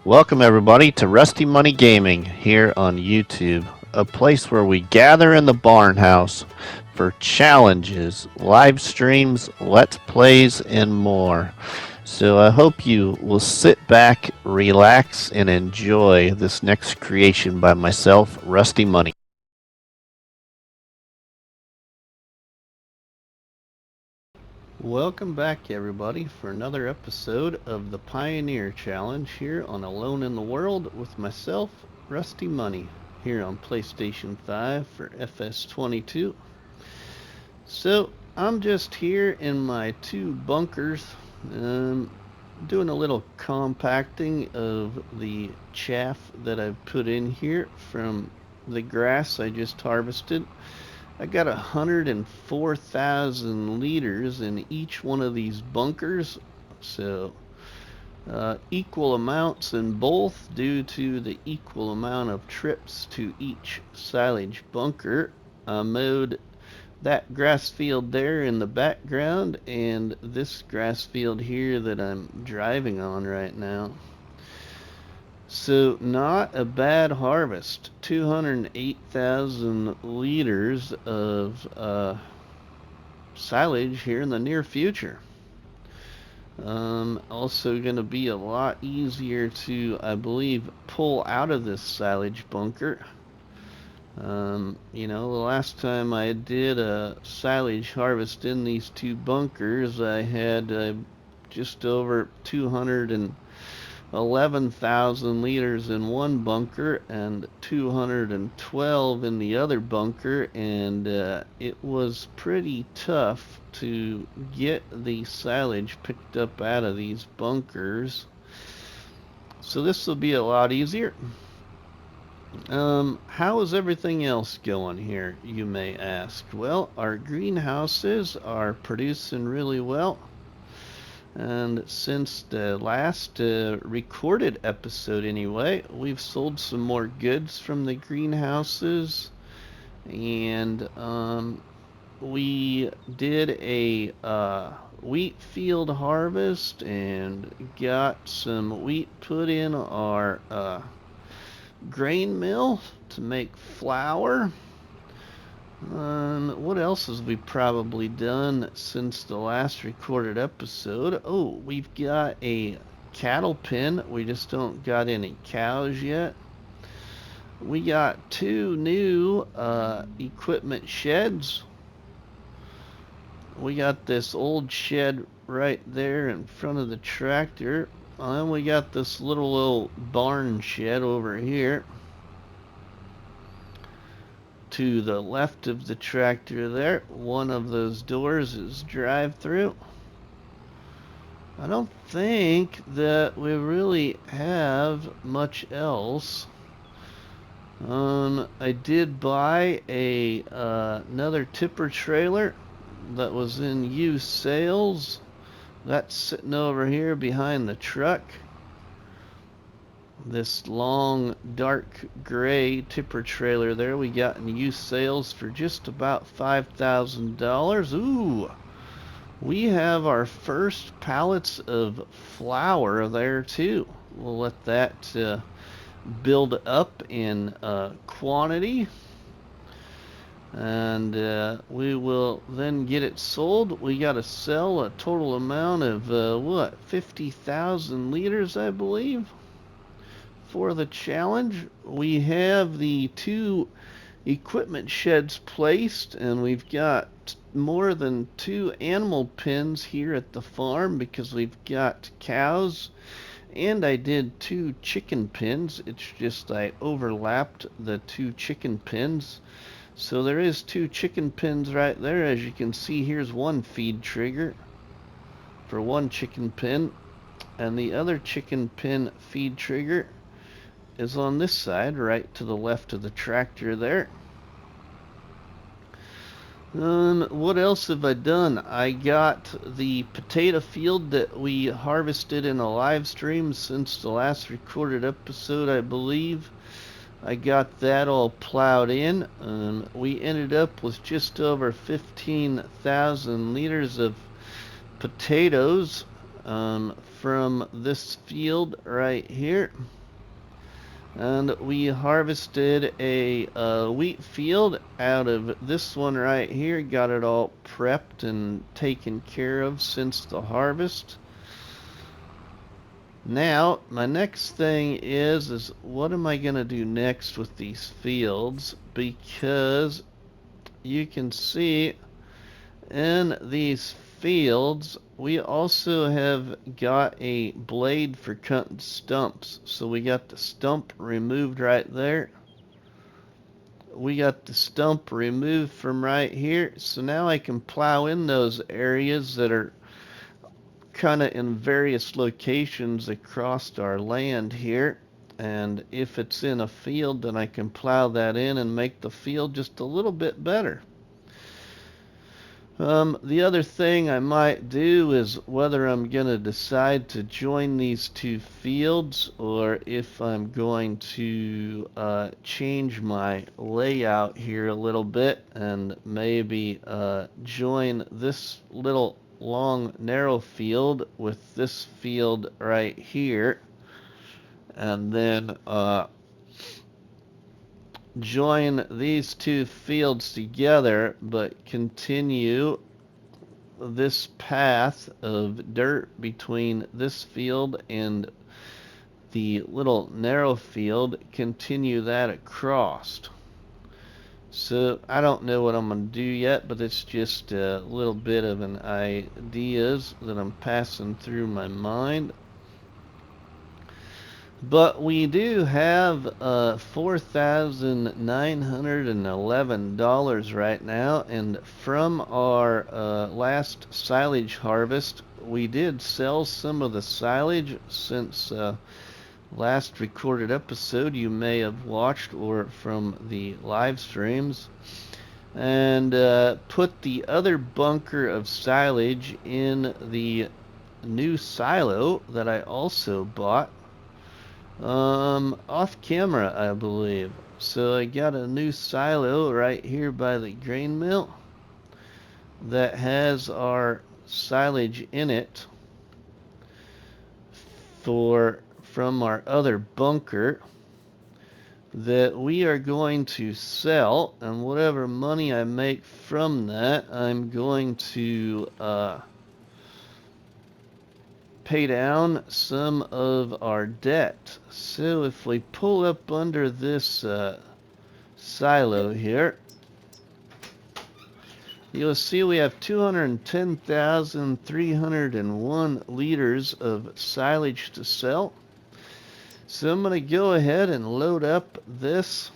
Welcome everybody to Rusty Money Gaming here on YouTube, a place where we gather in the barn house for challenges, live streams, let's plays, and more. So I hope you will sit back, relax, and enjoy this next creation by myself, Rusty Money. Welcome back everybody for another episode of the Pioneer Challenge here on Alone in the World with myself, Rusty Money, here on PlayStation 5 for FS22. So I'm just here in my two bunkers, doing a little compacting of the chaff that I've put in here from the grass I just harvested. I got 104,000 liters in each one of these bunkers, so equal amounts in both due to the equal amount of trips to each silage bunker. I mowed that grass field there in the background and this grass field here that I'm driving on right now. So not a bad harvest. 208,000 liters of silage here in the near future. Also going to be a lot easier to, I believe, pull out of this silage bunker. The last time I did a silage harvest in these two bunkers, I had just over 211,000 liters in one bunker and 212 in the other bunker, and it was pretty tough to get the silage picked up out of these bunkers. So this will be a lot easier. How is everything else going here, you may ask? Well, our greenhouses are producing really well. And since the last recorded episode anyway, we've sold some more goods from the greenhouses. And we did a wheat field harvest and got some wheat put in our grain mill to make flour. What else have we probably done since the last recorded episode? Oh, we've got a cattle pen. We just don't got any cows yet. We got two new equipment sheds. We got this old shed right there in front of the tractor. And we got this little old barn shed over here to the left of the tractor there. One of those doors is drive-through. I don't think that we really have much else. I did buy another tipper trailer that was in used sales. That's sitting over here behind the truck. This long dark gray tipper trailer there we got in used sales for just about $5,000. Ooh, we have our first pallets of flour there too. We'll let that build up in quantity, and we will then get it sold. We got to sell a total amount of 50,000 liters, I believe, for the challenge. We have the two equipment sheds placed, and we've got more than 2 animal pens here at the farm because we've got cows, and I did 2 chicken pens. It's just I overlapped the 2 chicken pens. So there is 2 chicken pens right there. As you can see, here's one feed trigger for one chicken pen, and the other chicken pen feed trigger is on this side, right to the left of the tractor there. What else have I done? I got the potato field that we harvested in a live stream since the last recorded episode, I believe. I got that all plowed in. We ended up with just over 15,000 liters of potatoes from this field right here. And we harvested a wheat field out of this one right here. Got it all prepped and taken care of since the harvest. Now, my next thing is what am I going to do next with these fields? Because you can see in these fields, we also have got a blade for cutting stumps. So we got the stump removed right there. We got the stump removed from right here. So now I can plow in those areas that are kind of in various locations across our land here. And if it's in a field, then I can plow that in and make the field just a little bit better. The other thing I might do is whether I'm going to decide to join these two fields or if I'm going to change my layout here a little bit and maybe join this little long narrow field with this field right here, and then join these two fields together, but continue this path of dirt between this field and the little narrow field, continue that across. So I don't know what I'm going to do yet, but it's just a little bit of an ideas that I'm passing through my mind. But we do have $4,911 right now, and from our last silage harvest, we did sell some of the silage since last recorded episode you may have watched or from the live streams, and put the other bunker of silage in the new silo that I also bought off camera, I believe. So I got a new silo right here by the grain mill that has our silage in it from our other bunker that we are going to sell, and whatever money I make from that, I'm going to pay down some of our debt. So if we pull up under this silo here, you'll see we have 210,301 liters of silage to sell. So I'm going to go ahead and load up this,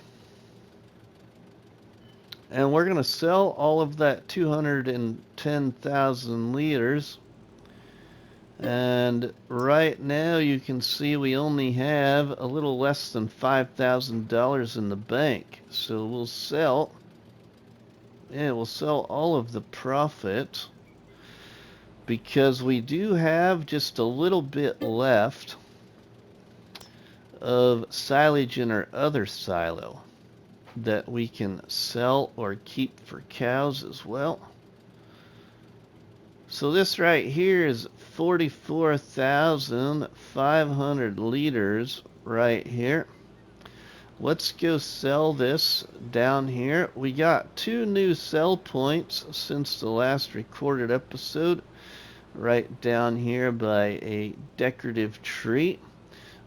and we're going to sell all of that 210,000 liters. And right now you can see we only have a little less than $5,000 in the bank. So we'll sell all of the profit because we do have just a little bit left of silage in our other silo that we can sell or keep for cows as well. So this right here is 44,500 liters right here. Let's go sell this down here. We got 2 new sell points since the last recorded episode, right down here by a decorative tree.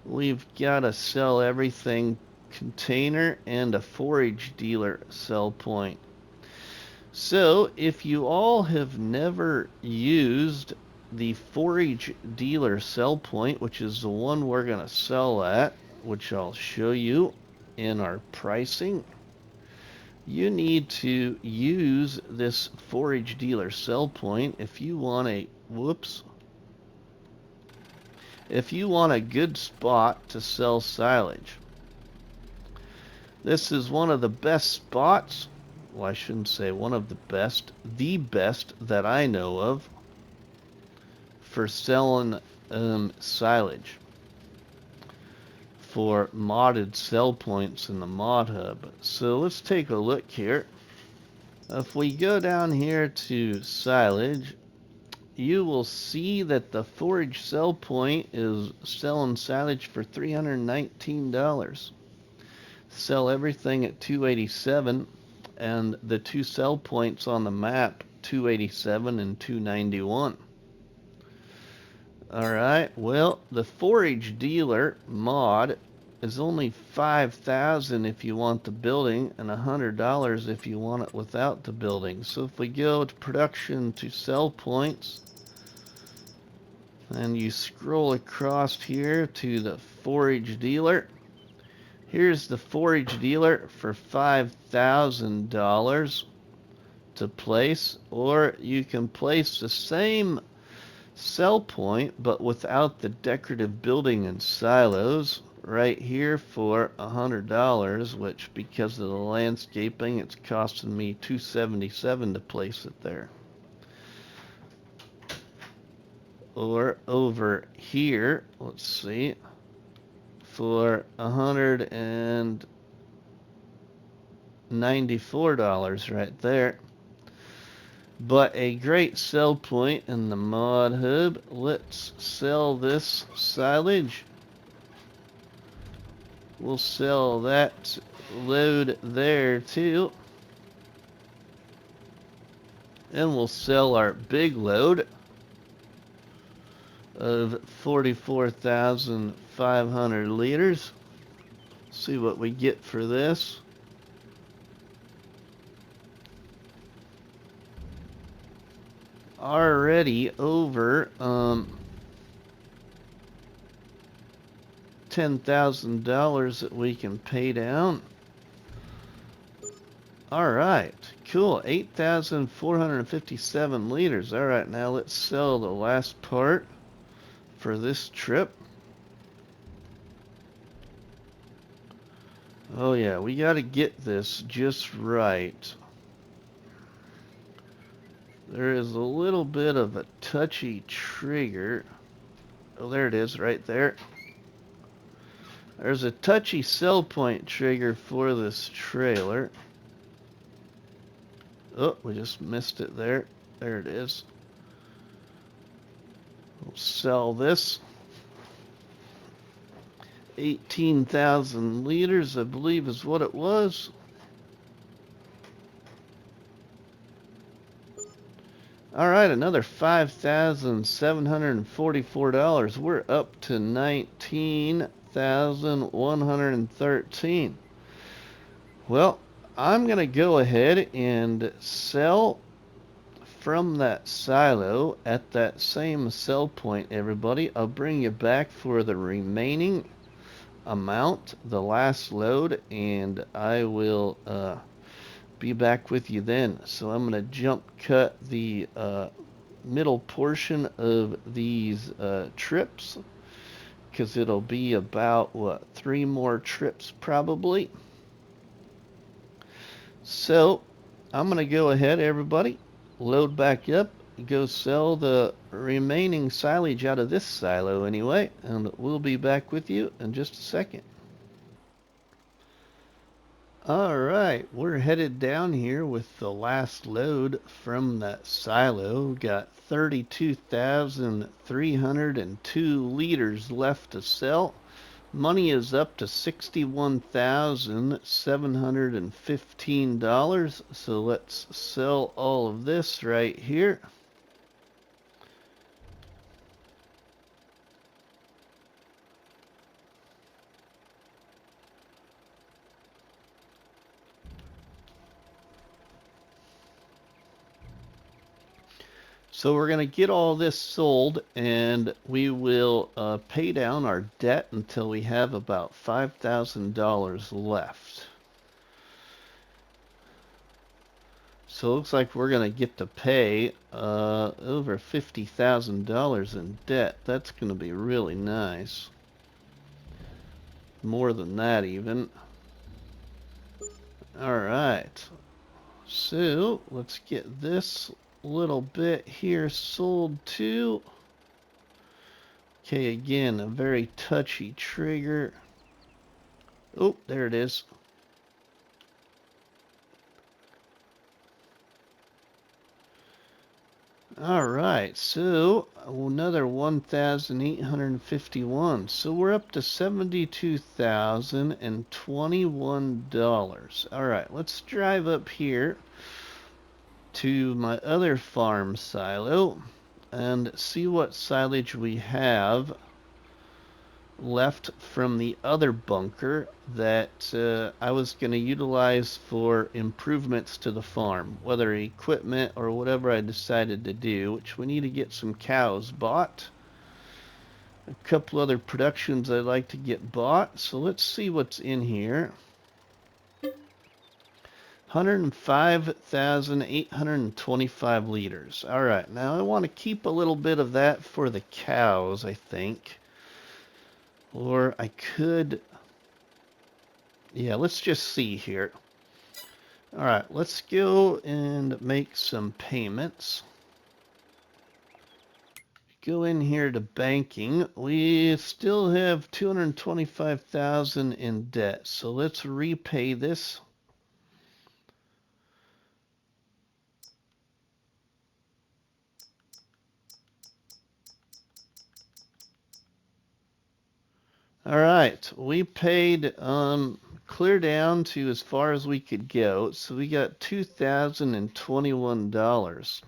We've got a sell everything container and a forage dealer sell point. So if you all have never used the forage dealer sell point, which is the one we're going to sell at, which I'll show you in our pricing, you need to use this forage dealer sell point if you want a good spot to sell silage. This is one of the best spots. Well, I shouldn't say one of the best that I know of for selling silage for modded sell points in the mod hub. So let's take a look here. If we go down here to silage, you will see that the forage sell point is selling silage for $319. Sell everything at $287, and the two sell points on the map, $287 and $291. Alright, well, the forage dealer mod is only $5,000 if you want the building, and $100 if you want it without the building. So if we go to production to sell points, and you scroll across here to the forage dealer, here's the forage dealer for $5,000 to place, or you can place the same sell point but without the decorative building and silos right here for $100, which because of the landscaping it's costing me $277 to place it there. Or over here, let's see, for $194 right there. But a great sell point in the mod hub. Let's sell this silage. We'll sell that load there too. And we'll sell our big load of 44,500 liters. See what we get for this. Already over $10,000 that we can pay down. Alright, cool. 8,457 liters. Alright, now let's sell the last part for this trip. Oh yeah, we gotta get this just right. There is a little bit of a touchy trigger. Oh, there it is, right there. There's a touchy sell point trigger for this trailer. Oh, we just missed it there. There it is. We'll sell this. 18,000 liters, I believe, is what it was. Alright, another $5,744. We're up to $19,113. Well, I'm going to go ahead and sell from that silo at that same sell point, everybody. I'll bring you back for the remaining amount, the last load, and I will be back with you then. So I'm going to jump cut the middle portion of these trips, because it'll be about, what, 3 more trips probably. So I'm going to go ahead, everybody, load back up, go sell the remaining silage out of this silo anyway, and we'll be back with you in just a second. Alright, we're headed down here with the last load from that silo. Got 32,302 liters left to sell. Money is up to $61,715. So let's sell all of this right here. So we're going to get all this sold, and we will pay down our debt until we have about $5,000 left. So it looks like we're going to get to pay over $50,000 in debt. That's going to be really nice. More than that even. Alright. So let's get this little bit here sold too. Okay, again, a very touchy trigger. Oh, there it is. All right, so another 1,851. So we're up to $72,021. All right, let's drive up here to my other farm silo and see what silage we have left from the other bunker that I was going to utilize for improvements to the farm, whether equipment or whatever I decided to do, which we need to get some cows bought. A couple other productions I'd like to get bought, so let's see what's in here. 105,825 liters. All right, now I want to keep a little bit of that for the cows, I think. Or I could... Yeah, let's just see here. All right, let's go and make some payments. Go in here to banking. We still have 225,000 in debt, so let's repay this. All right, we paid clear down to as far as we could go, so we got $2,021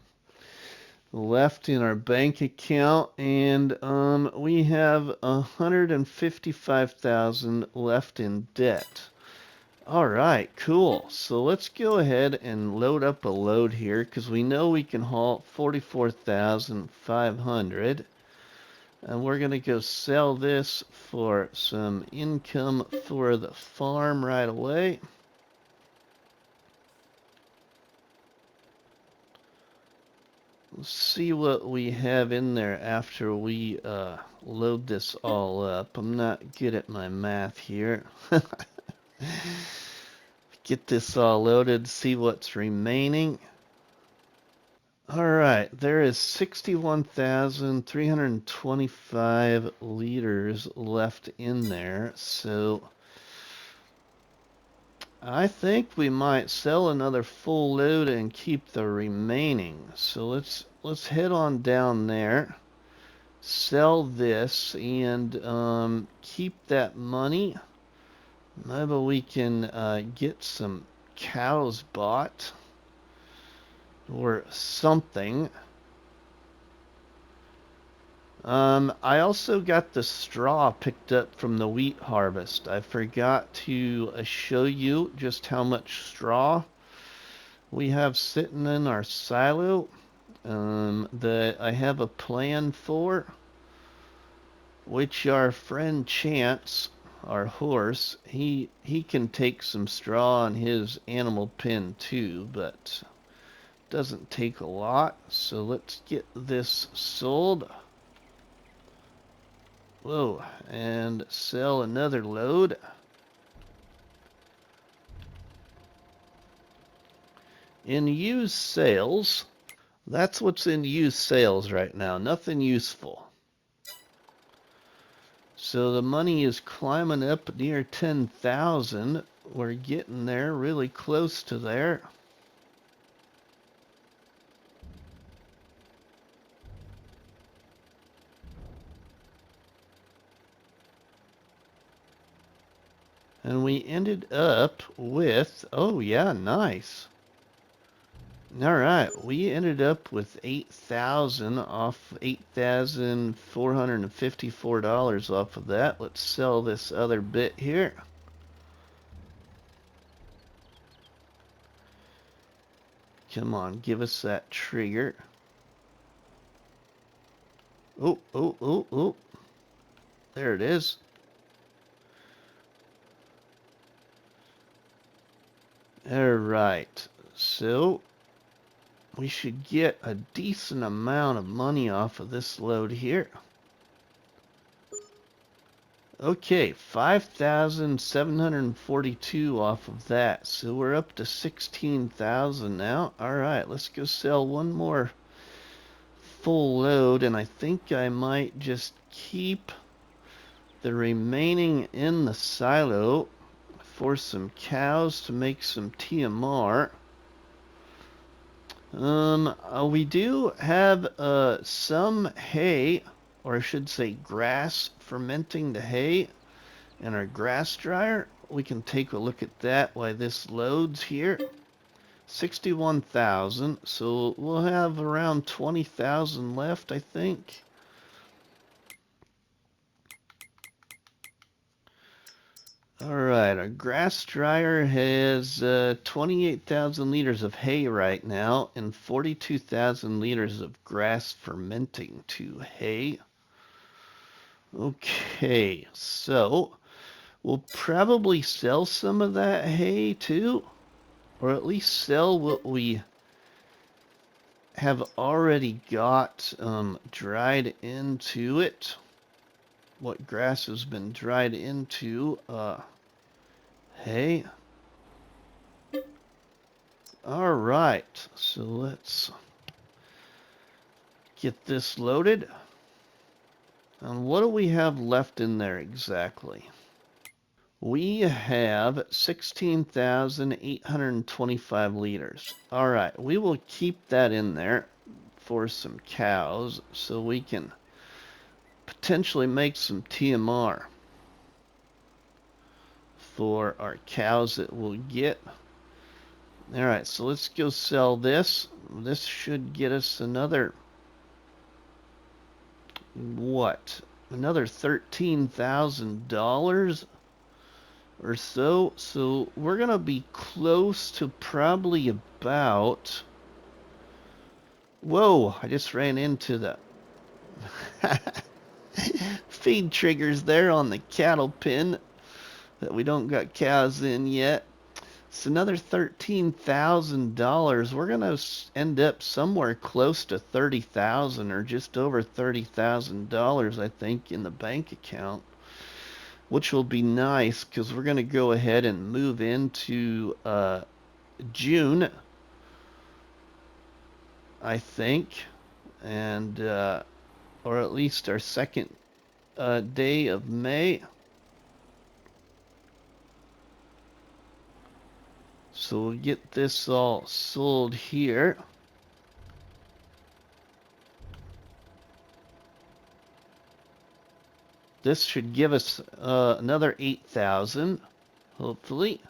left in our bank account, and we have 155,000 left in debt. All right, cool. So let's go ahead and load up a load here because we know we can haul 44,500. And we're going to go sell this for some income for the farm right away. Let's see what we have in there after we load this all up. I'm not good at my math here. Get this all loaded, see what's remaining. All right, there is 61,325 liters left in there, so I think we might sell another full load and keep the remaining. So let's head on down there, sell this, and keep that money. Maybe we can get some cows bought or something. I also got the straw picked up from the wheat harvest. I forgot to show you just how much straw we have sitting in our silo that I have a plan for, which our friend Chance, our horse, he can take some straw in his animal pen too, but doesn't take a lot. So let's get this sold. Whoa, and sell another load. In used sales, that's what's in used sales right now. Nothing useful. So the money is climbing up near 10,000. We're getting there, really close to there. And we ended up with, oh yeah, nice. All right, we ended up with 8,000 off, $8,454 off of that. Let's sell this other bit here. Come on, give us that trigger. Oh, oh, oh, oh. There it is. All right, so we should get a decent amount of money off of this load here. Okay, 5,742 off of that. So we're up to 16,000 now. All right, let's go sell one more full load, and I think I might just keep the remaining in the silo for some cows to make some TMR. We do have some hay, or I should say grass, fermenting the hay in our grass dryer. We can take a look at that while this loads here. 61,000, so we'll have around 20,000 left, I think. Alright, our grass dryer has 28,000 liters of hay right now and 42,000 liters of grass fermenting to hay. Okay, so we'll probably sell some of that hay too, or at least sell what we have already got dried into it. What grass has been dried into hay. All right, so let's get this loaded. And what do we have left in there exactly? We have 16,825 liters. All right, we will keep that in there for some cows so we can potentially make some TMR for our cows that we'll get. All right, so let's go sell this. This should get us another, what? Another $13,000 or so. So we're going to be close to probably about... Whoa, I just ran into the feed triggers there on the cattle pen that we don't got cows in yet. It's another $13,000. We're going to end up somewhere close to 30,000 or just over $30,000, I think, in the bank account, which will be nice because we're going to go ahead and move into June, I think, and or at least our second day of May. So we'll get this all sold here. This should give us another 8,000, hopefully.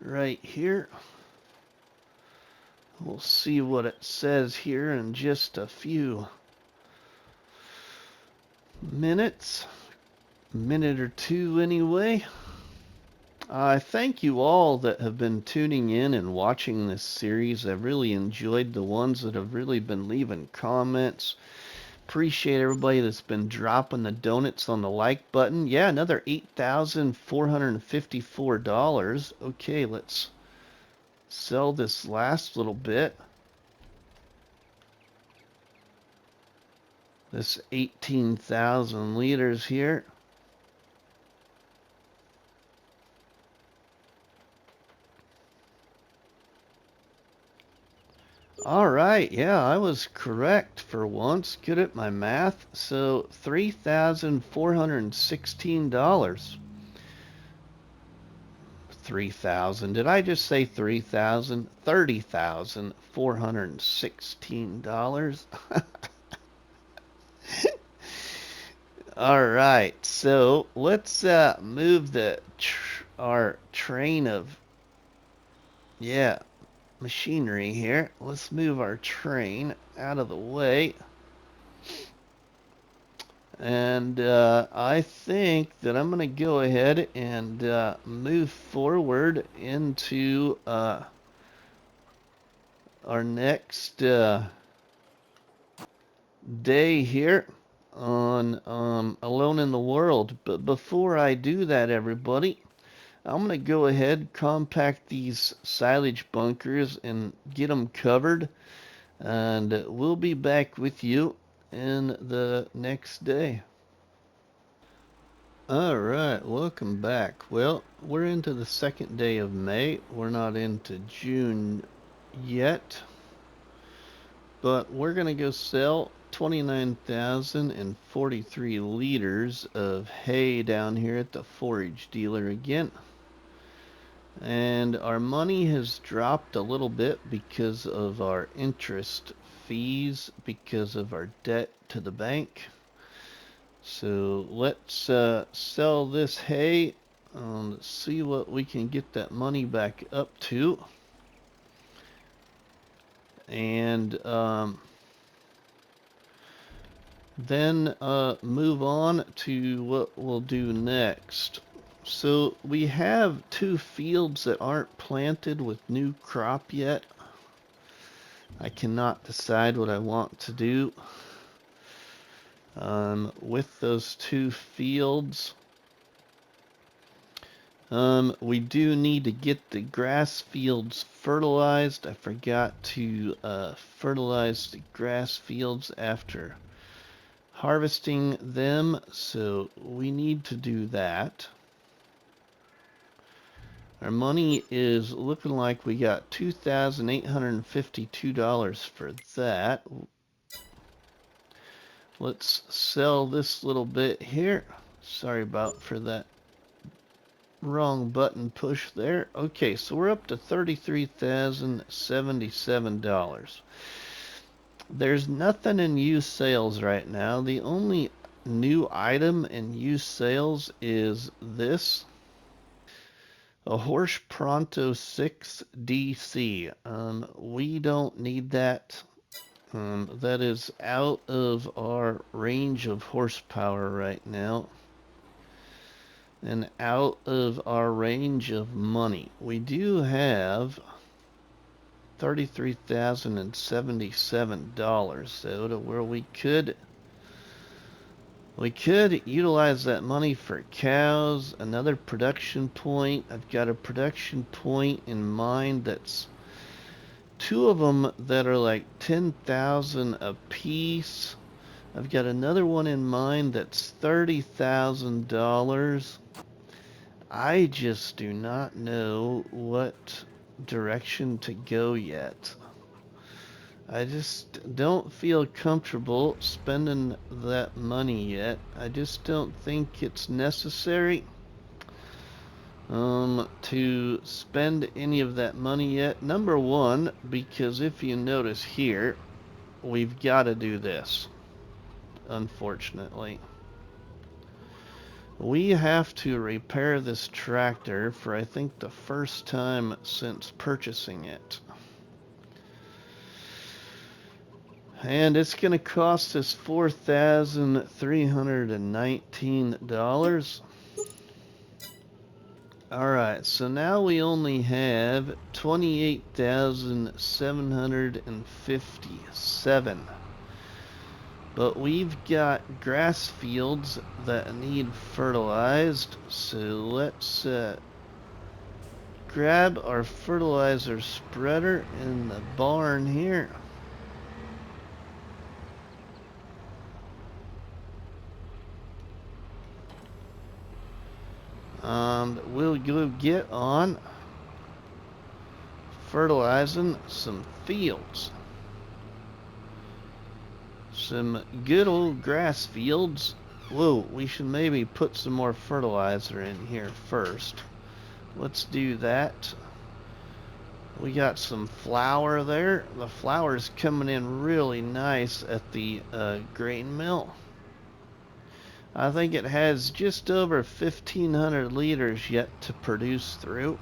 Right here. We'll see what it says here in just a few minutes. Minute or two anyway. I thank you all that have been tuning in and watching this series. I've really enjoyed the ones that have really been leaving comments. Appreciate everybody that's been dropping the donuts on the like button. Yeah, another $8,454. Okay, let's sell this last little bit. This 18,000 liters here. All right, yeah, I was correct for once. Good at my math. So $3,416. 3,000. Did I just say 3,000? $30,416. All right, so let's move our train of machinery here. Let's move our train out of the way. And I think that I'm going to go ahead and move forward into our next day here on Alone in the World. But before I do that, everybody, I'm going to go ahead, compact these silage bunkers, and get them covered. And we'll be back with you in the next day. Alright, welcome back. Well, we're into the second day of May. We're not into June yet. But we're going to go sell 29,043 liters of hay down here at the forage dealer again. And our money has dropped a little bit because of our interest fees, because of our debt to the bank. So let's sell this hay and see what we can get that money back up to. And then move on to what we'll do next. So we have 2 fields that aren't planted with new crop yet. I cannot decide what I want to do with those 2 fields. We do need to get the grass fields fertilized. I forgot to fertilize the grass fields after harvesting them, so we need to do that. Our money is looking like we got $2,852 for that. Let's sell this little bit here. Sorry about for that wrong button push there. Okay, so we're up to $33,077. There's nothing in used sales right now. The only new item in used sales is this. A Horse Pronto 6 DC. We don't need that. That is out of our range of horsepower right now. And out of our range of money. We do have $33,077 so to where we could utilize that money for cows, another production point. I've got a production point in mind that's 2 of them that are like 10,000 a piece. I've got another one in mind that's $30,000. I just do not know what direction to go yet. I just don't feel comfortable spending that money yet. I just don't think it's necessary to spend any of that money yet. Number one, because if you notice here, we've got to do this, unfortunately. We have to repair this tractor for I think the first time since purchasing it. And it's going to cost us $4,319. Alright, so now we only have 28,757. But we've got grass fields that need fertilized, so let's grab our fertilizer spreader in the barn here. We'll go get on fertilizing some fields. Some good old grass fields. Whoa, we should maybe put some more fertilizer in here first. Let's do that. We got some flour there. The flour's coming in really nice at the grain mill. I think it has just over 1,500 liters yet to produce through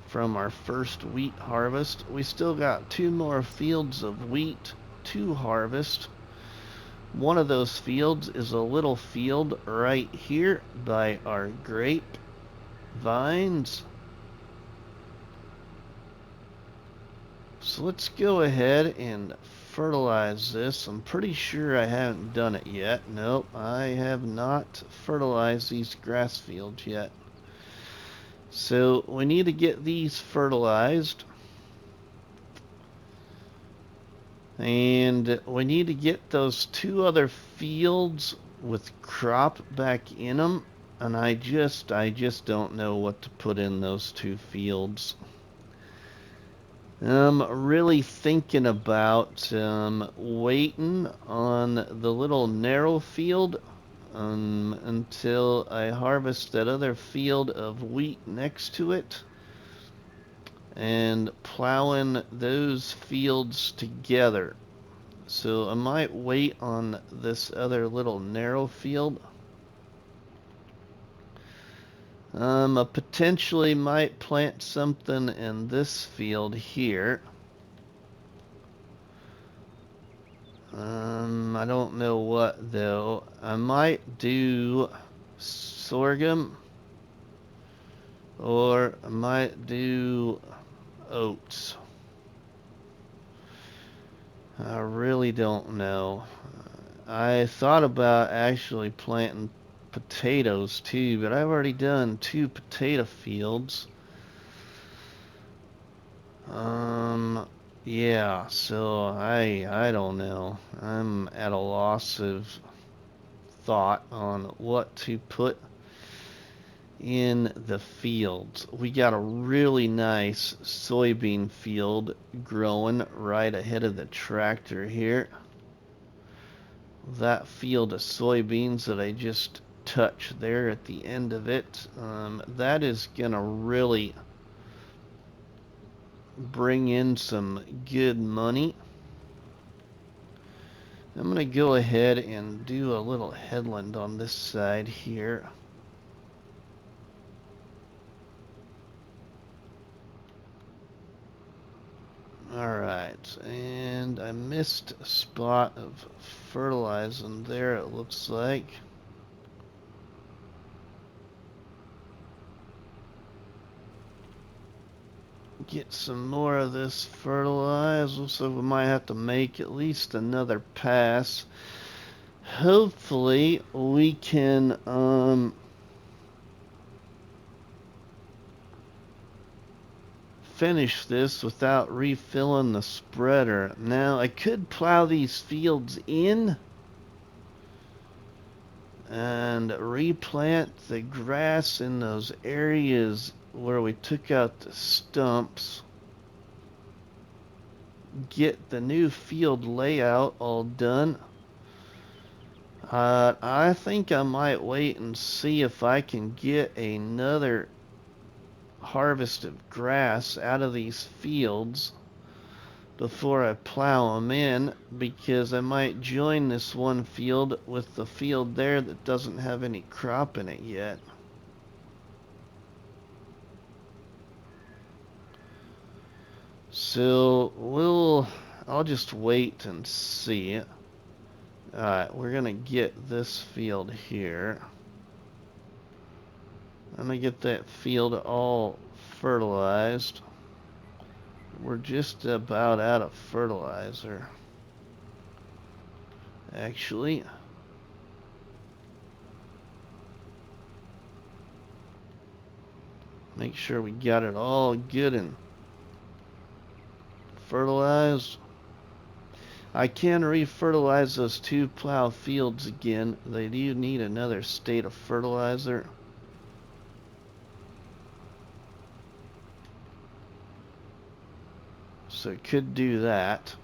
from our first wheat harvest. We still got 2 more fields of wheat to harvest. One of those fields is a little field right here by our grape vines. So let's go ahead and fertilize this. I'm pretty sure I haven't done it yet. Nope, I have not fertilized these grass fields yet. So we need to get these fertilized. And we need to get those 2 other fields with crop back in them. And I just don't know what to put in those 2 fields. I'm really thinking about waiting on the little narrow field until I harvest that other field of wheat next to it. and plowing those fields together. So I might wait on this other little narrow field. I potentially might plant something in this field here. I don't know what though. I might do sorghum, or I might do oats. I really don't know. I thought about actually planting potatoes too, but I've already done 2 potato fields. Yeah, so I don't know. I'm at a loss of thought on what to put in the fields. We got a really nice soybean field growing right ahead of the tractor here. That field of soybeans that I just touched there at the end of it, that is gonna really bring in some good money. I'm going to go ahead and do a little headland on this side here. Alright, and I missed a spot of fertilizing there, it looks like. Get some more of this fertilizer, so we might have to make at least another pass. Hopefully we can finish this without refilling the spreader. Now I could plow these fields in and replant the grass in those areas where we took out the stumps, get the new field layout all done. I think I might wait and see if I can get another harvest of grass out of these fields before I plow them in, because I might join this one field with the field there that doesn't have any crop in it yet. So I'll just wait and see. Alright, we're gonna get this field here. I'm gonna get that field all fertilized. We're just about out of fertilizer, actually. Make sure we got it all good and fertilized. I can re-fertilize those 2 plow fields again. They do need another state of fertilizer. So I could do that.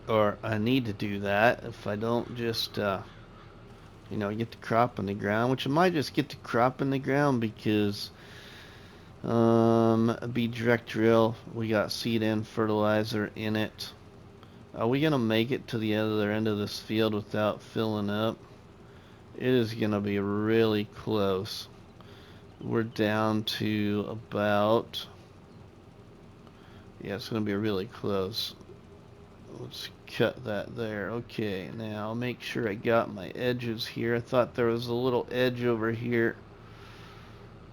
Or I need to do that if I don't just, you know, get the crop in the ground. Which I might just get the crop in the ground because be direct drill. We got seed and fertilizer in it. Are we gonna make it to the other end of this field without filling up? It is gonna be really close. We're down to about, yeah, it's gonna be really close. Let's cut that there. Okay, now I'll make sure I got my edges here. I thought there was a little edge over here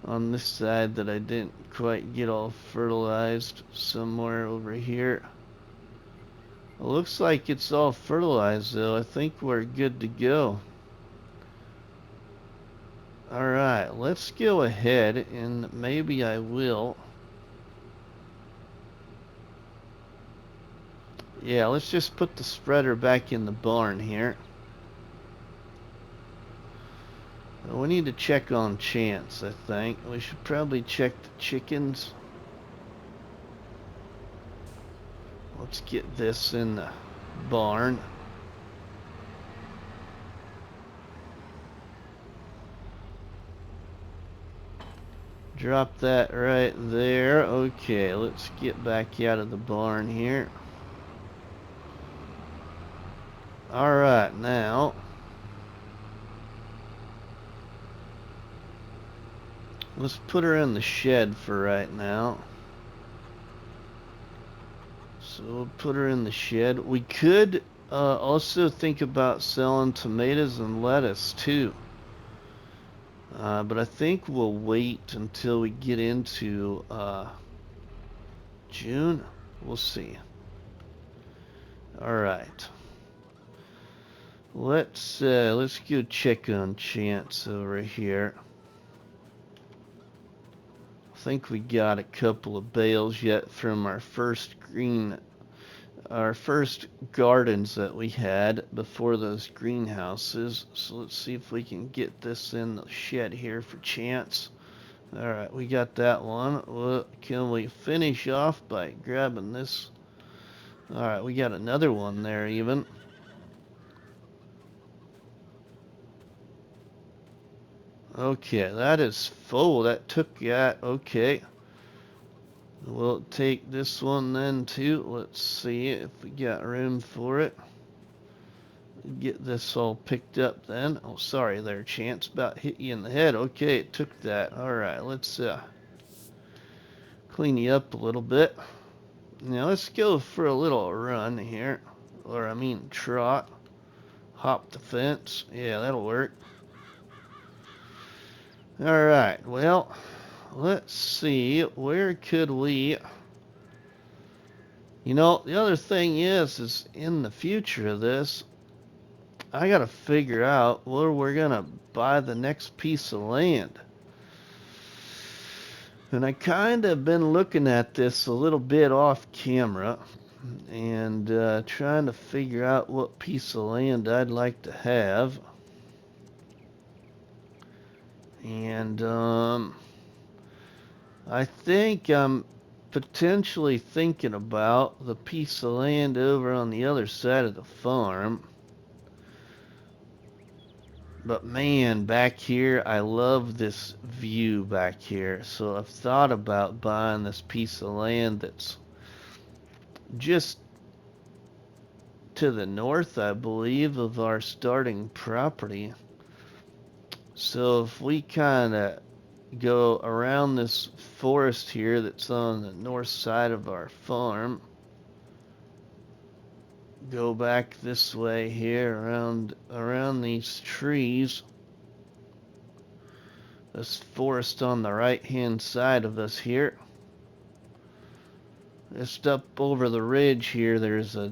on this side that I didn't quite get all fertilized, somewhere over here. It looks like it's all fertilized though. I think we're good to go. Alright, let's go ahead and maybe I will. Yeah, let's just put the spreader back in the barn here. We need to check on Chance, I think. We should probably check the chickens. Let's get this in the barn. Drop that right there. Okay, let's get back out of the barn here. Alright, now let's put her in the shed for right now. So we'll put her in the shed. We could also think about selling tomatoes and lettuce too. But I think we'll wait until we get into June. We'll see. Alright. Let's go check on Chance over here. I think we got a couple of bales yet from our first gardens that we had before those greenhouses. So let's see if we can get this in the shed here for Chance. Alright, we got that one. Well, can we finish off by grabbing this? Alright, we got another one there even. Okay, that is full. That took that. Okay. We'll take this one then too. Let's see if we got room for it. Get this all picked up then. Oh, sorry there, Chance. About hit you in the head. Okay, it took that. Alright, let's clean you up a little bit. Now let's go for a little run here. Or I mean trot. Hop the fence. Yeah, that'll work. Alright, well, let's see. Where could we... You know, the other thing is in the future of this, I gotta figure out where we're gonna buy the next piece of land. And I kind of been looking at this a little bit off camera and trying to figure out what piece of land I'd like to have. And I think I'm potentially thinking about the piece of land over on the other side of the farm. But man, back here, I love this view back here. So I've thought about buying this piece of land that's just to the north, I believe, of our starting property. So if we kind of go around this forest here that's on the north side of our farm, go back this way here around these trees, this forest on the right hand side of us here, just up over the ridge here, there's a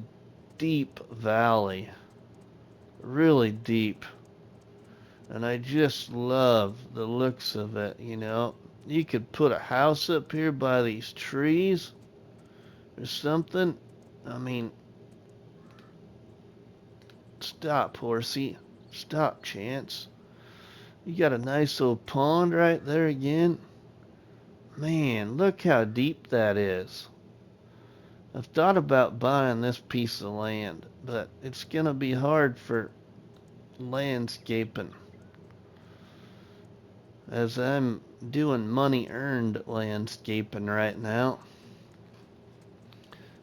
deep valley, really deep, and I just love the looks of it. You know, you could put a house up here by these trees or something. I mean, stop, horsey. Stop, Chance. You got a nice old pond right there again. Man, look how deep that is. I've thought about buying this piece of land, but it's gonna be hard for landscaping, as I'm doing money earned landscaping right now.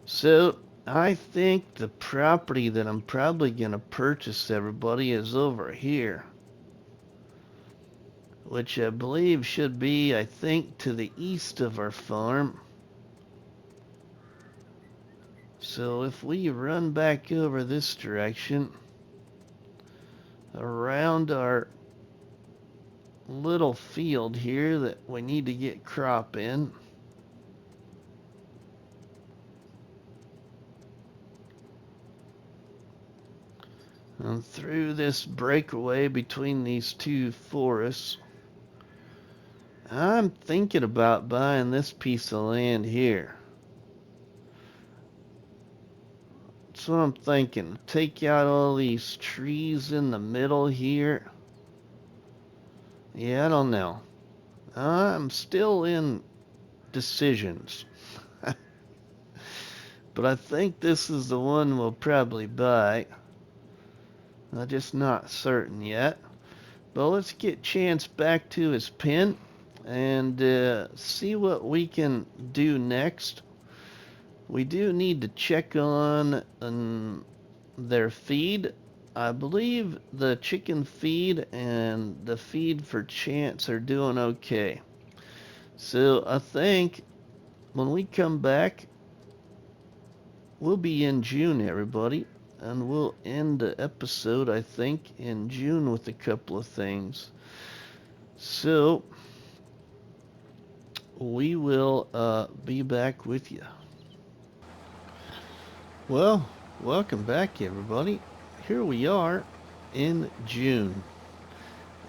So I think the property that I'm probably gonna purchase, everybody, is over here, which I believe should be, I think, to the east of our farm. So if we run back over this direction, around our little field here that we need to get crop in, and through this breakaway between these two forests, I'm thinking about buying this piece of land here. That's what I'm thinking. Take out all these trees in the middle here. Yeah, I don't know. I'm still in decisions. But I think this is the one we'll probably buy. I'm just not certain yet. But let's get Chance back to his pen. and see what we can do next. We do need to check on their feed. I believe the chicken feed and the feed for Chance are doing okay. So I think when we come back, we'll be in June, everybody. And we'll end the episode, I think, in June with a couple of things. So we will be back with you. Well, welcome back, everybody. Here we are in June.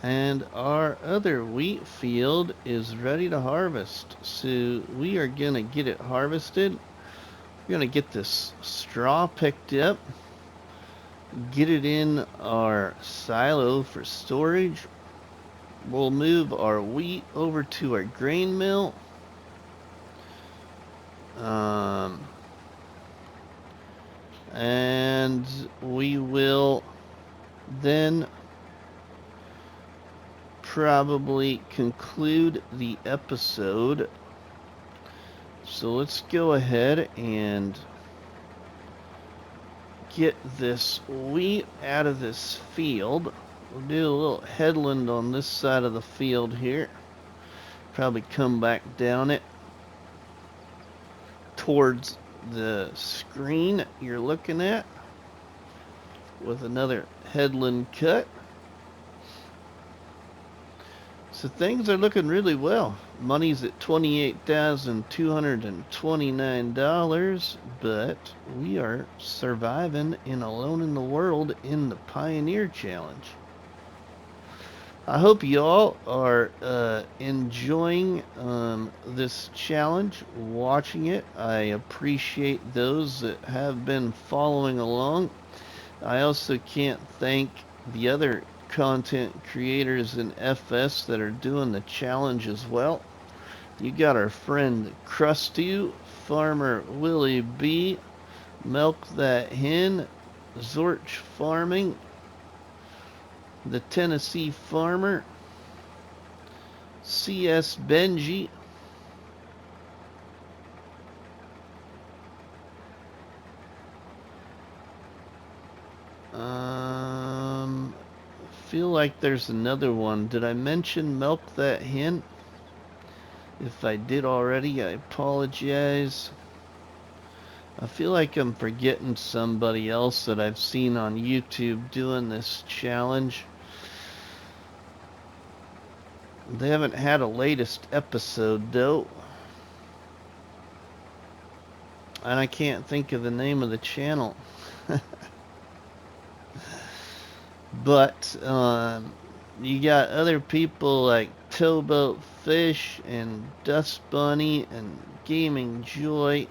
And our other wheat field is ready to harvest. So we are going to get it harvested. We're going to get this straw picked up, get it in our silo for storage. We'll move our wheat over to our grain mill. And we will then probably conclude the episode. So let's go ahead and get this wheat out of this field. We'll do a little headland on this side of the field here. Probably come back down it towards the screen you're looking at with another headland cut. So things are looking really well. Money's at $28,229, but we are surviving in Alone in the World in the Pioneer Challenge. I hope you all are enjoying this challenge, watching it. I appreciate those that have been following along. I also can't thank the other content creators in FS that are doing the challenge as well. You got our friend Krusty, Farmer Willie B, Milk That Hen, Zorch Farming, the Tennessee Farmer, CS Benji, feel like there's another one. Did I mention Milk That Hen? If I did already, I apologize. I feel like I'm forgetting somebody else that I've seen on YouTube doing this challenge. They haven't had a latest episode though. And I can't think of the name of the channel. But you got other people like Towboat Fish and Dust Bunny and Gaming Joy,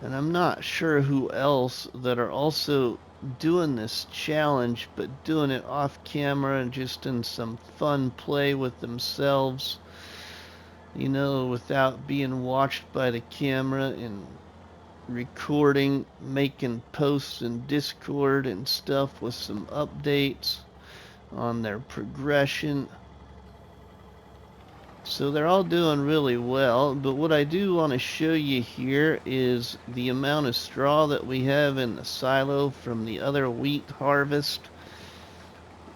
and I'm not sure who else that are also doing this challenge, but doing it off camera and just in some fun play with themselves, you know, without being watched by the camera, and recording, making posts in Discord and stuff with some updates on their progression. So they're all doing really well, but what I do want to show you here is the amount of straw that we have in the silo from the other wheat harvest,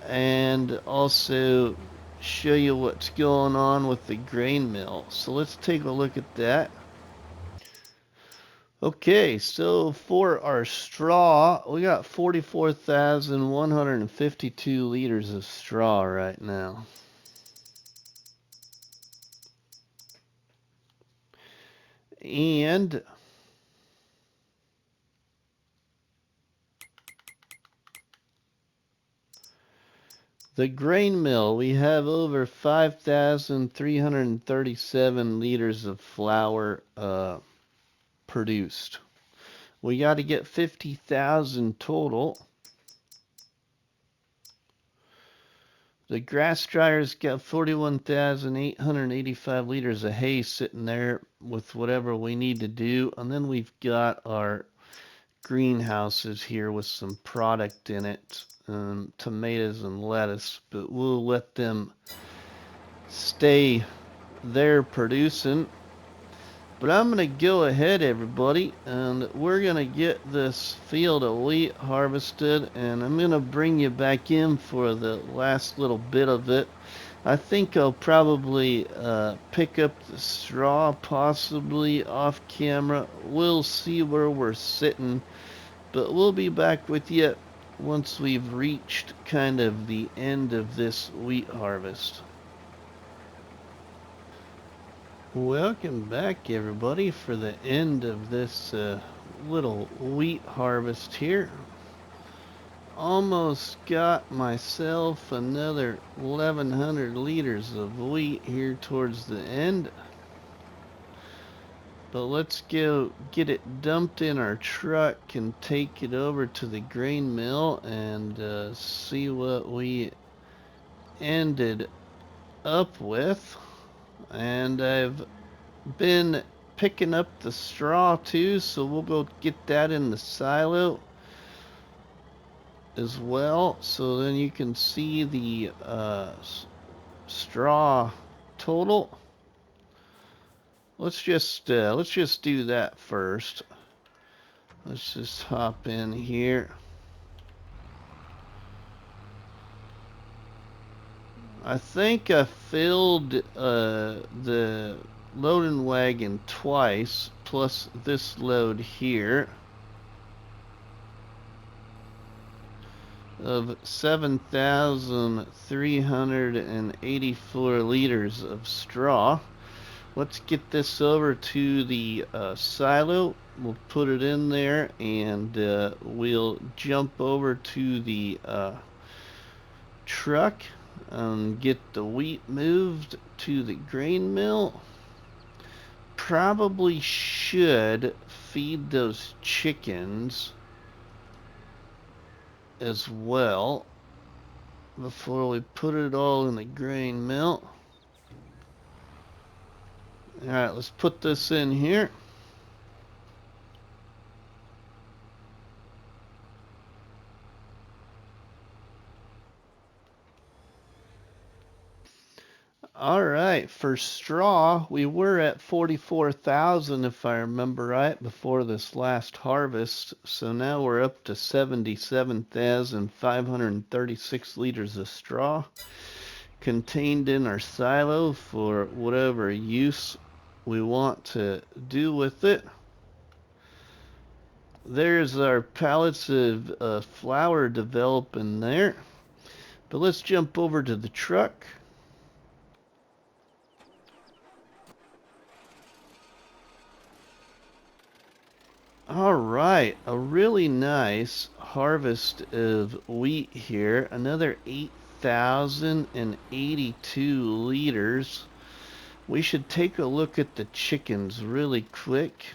and also show you what's going on with the grain mill. So let's take a look at that. Okay, so for our straw, we got 44,152 liters of straw right now. And the grain mill, we have over 5,337 liters of flour produced. We got to get 50,000 total. The grass dryer's got 41,885 liters of hay sitting there with whatever we need to do. And then we've got our greenhouses here with some product in it, tomatoes and lettuce, but we'll let them stay they're producing. But I'm going to go ahead, everybody, and we're going to get this field of wheat harvested, and I'm going to bring you back in for the last little bit of it. I think I'll probably pick up the straw, possibly off camera. We'll see where we're sitting, but we'll be back with you once we've reached kind of the end of this wheat harvest. Welcome back, everybody, for the end of this little wheat harvest here. Almost got myself another 1,100 liters of wheat here towards the end. But let's go get it dumped in our truck and take it over to the grain mill and see what we ended up with. And I've been picking up the straw too, so we'll go get that in the silo as well, so then you can see the straw total. Let's just do that first. Let's just hop in here. I think I filled the loading wagon twice, plus this load here, of 7,384 liters of straw. Let's get this over to the silo. We'll put it in there, and we'll jump over to the truck and get the wheat moved to the grain mill. Probably should feed those chickens as well before we put it all in the grain mill. Alright, let's put this in here. Alright, for straw, we were at 44,000 if I remember right before this last harvest. So now we're up to 77,536 liters of straw contained in our silo for whatever use we want to do with it. There's our pallets of flour developing there. But let's jump over to the truck. All right, a really nice harvest of wheat here. Another 8,082 liters. We should take a look at the chickens really quick.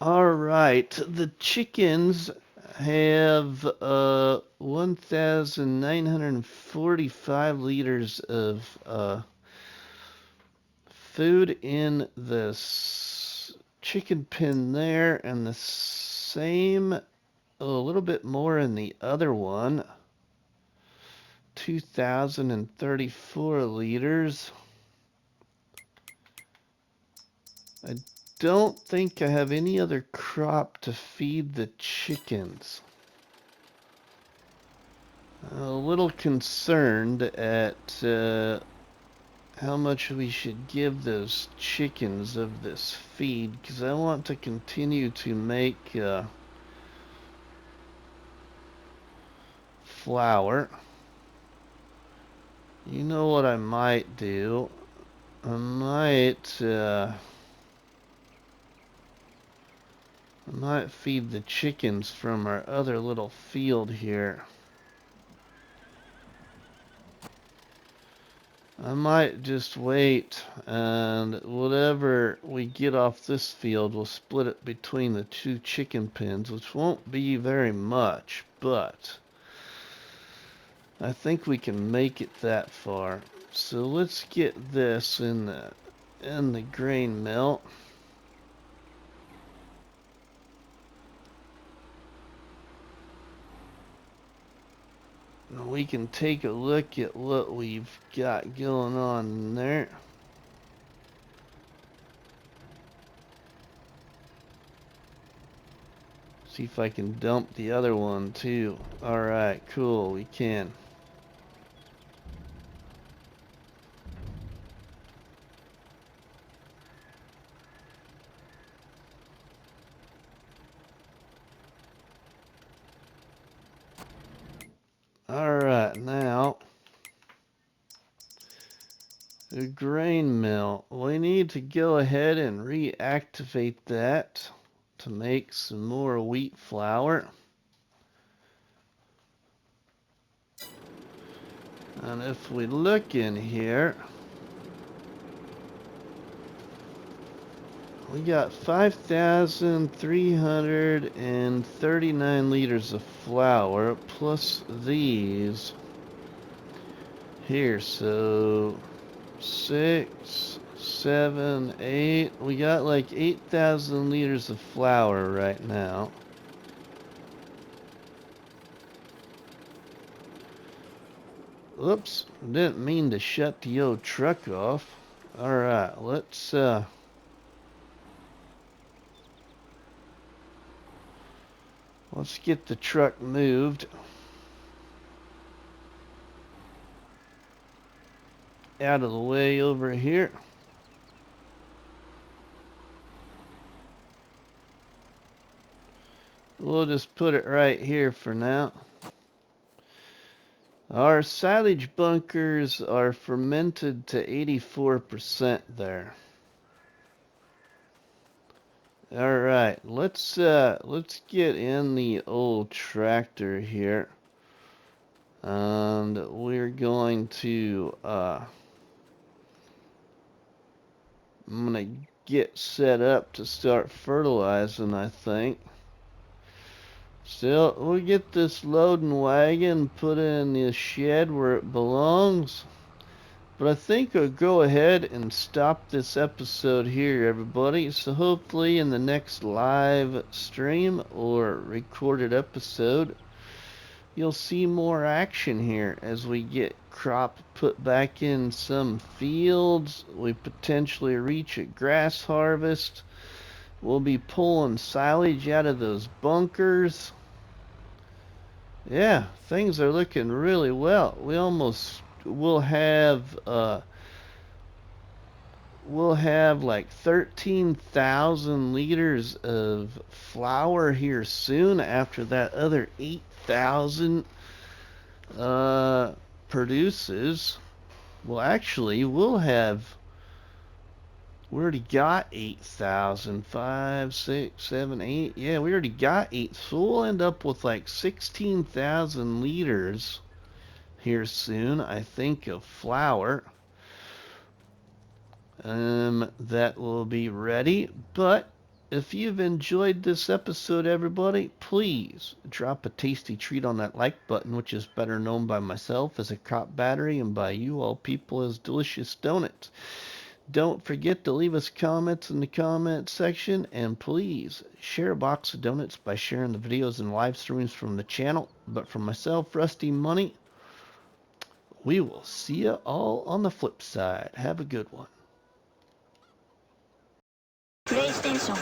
All right, the chickens have 1,945 liters of food in this chicken pen there, and the same, a little bit more in the other one. 2,034 liters. I don't think I have any other crop to feed the chickens. A little concerned at how much we should give those chickens of this feed, because I want to continue to make flour. You know what I might do? I might feed the chickens from our other little field here. I might just wait, and whatever we get off this field, we'll split it between the two chicken pens, which won't be very much, but I think we can make it that far. So let's get this in the grain mill. we can take a look at what we've got going on in there. See if I can dump the other one too. Alright, cool, we can. Alright, now the grain mill. We need to go ahead and reactivate that to make some more wheat flour. And if we look in here, we got 5,339 liters of flour plus these here. So 6, 7, 8. We got like 8,000 liters of flour right now. Oops, didn't mean to shut the old truck off. Alright, let's get the truck moved out of the way over here. We'll just put it right here for now. Our silage bunkers are fermented to 84% there. All right, let's get in the old tractor here, and we're going to I'm gonna get set up to start fertilizing, I think. Still, we'll get this loading wagon put in the shed where it belongs. But I think I'll go ahead and stop this episode here, everybody. So hopefully in the next live stream or recorded episode, you'll see more action here as we get crop put back in some fields. We potentially reach a grass harvest. We'll be pulling silage out of those bunkers. Yeah, things are looking really well. We'll have like 13,000 liters of flour here soon after that other 8,000 produces. Well, actually, we already got 8,000. 5, 6, 7, 8. Yeah, we already got 8. So we'll end up with like 16,000 liters here soon, I think, of flour. That will be ready. But if you've enjoyed this episode, everybody, please drop a tasty treat on that like button, which is better known by myself as a crop battery and by you all people as delicious donuts. Don't forget to leave us comments in the comment section, and please share a box of donuts by sharing the videos and live streams from the channel. But for myself, RustyMoney, we will see you all on the flip side. Have a good one. PlayStation